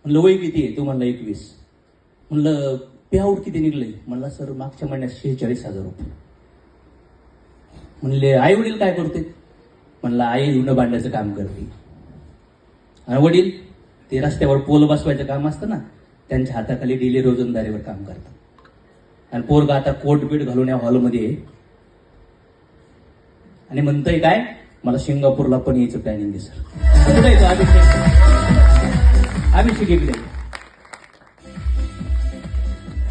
म्हणलं वय किती आहे? तो म्हणला 21. म्हणलं पेआउट किती निघलंय? म्हणला सर मागच्या महिन्यात 46,000 रुपये. म्हणले आई वडील काय करते? म्हणला आई धुणं भांड्याचं काम करते. आणि वडील ते रस्त्यावर पोल बसवायचं काम असतं ना, त्यांच्या हाताखाली डेली रोजंदारीवर काम करतात. आणि पोरगा आता कोट बीट घालून या हॉलमध्ये आहे आणि म्हणतंय काय, मला सिंगापूरला पण यायचं प्लॅनिंग आहे सर. कुठे येतो अभिषेक इकडे.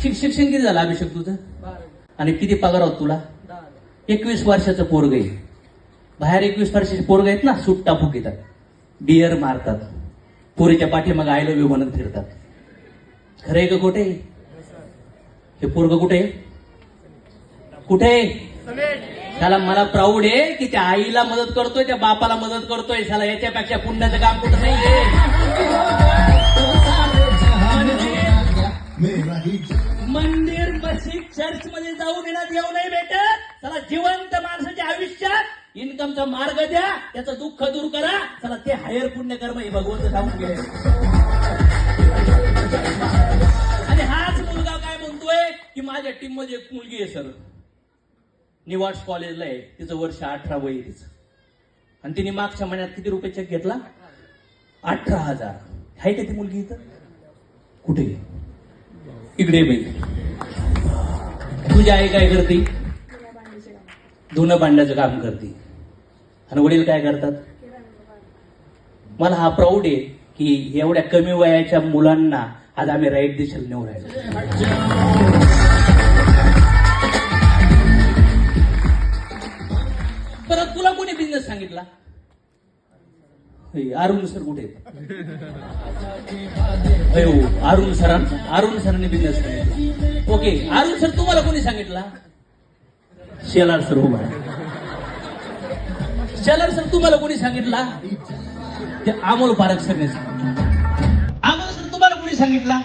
शिक्षण किती झालं अभिषेक तुझं? आणि किती पगार होत तुला? 21 वर्षाचं पोरग आहे. बाहेर 21 वर्षाचे पोरग आहेत ना, सुट्टा फुकितात, बियर मारतात, पोरीच्या पाठीमाग आय लव्ह यू म्हणत फिरतात. खरं आहे का खोटे? हे पोरग कुठे कुठे? त्याला मला प्राऊड आहे की त्या आईला मदत करतोय, त्या बापाला मदत करतोय. त्याला याच्यापेक्षा पुण्याचं काम कुठं नाहीये. मंदिर मस्जिद चर्च मध्ये जाऊन येण्यात येऊ नाही भेटत. चला जिवंत माणसाच्या आयुष्यात इन्कमचा मार्ग द्या, त्याचं दुःख दूर करा. चला ते हायर पुण्य कर्म हे भगवंत सांगून गेले. आणि हाच मुलगा काय म्हणतोय की माझ्या टीम मध्ये एक मुलगी आहे सर, निवाड्स कॉलेजला आहे, तिचं वर्ष 18 वय आहे तिचं. आणि तिने मागच्या महिन्यात किती रुपये चेक घेतला? 18,000. आहे का ती मुलगी इथं? कुठे? इकडे बाई. तुझी आई काय करते? धुणं भांड्याचं काम करते. आणि वडील काय करतात? मला हा प्राऊड आहे की एवढ्या कमी वयाच्या मुलांना आज आम्ही राईट दिशेला नेऊ राहिलो. परत तुला कोणी बिझनेस सांगितला? अरुण सर कुठे? अरुण सरांनी बिझनेस सांगितला. ओके, अरुण सर तुम्हाला कोणी सांगितला? शेलार सर उभा. शेलार सर तुम्हाला कोणी सांगितला? ते अमोल पारख सरने सांगितलं. अमोल सर तुम्हाला कोणी सांगितला?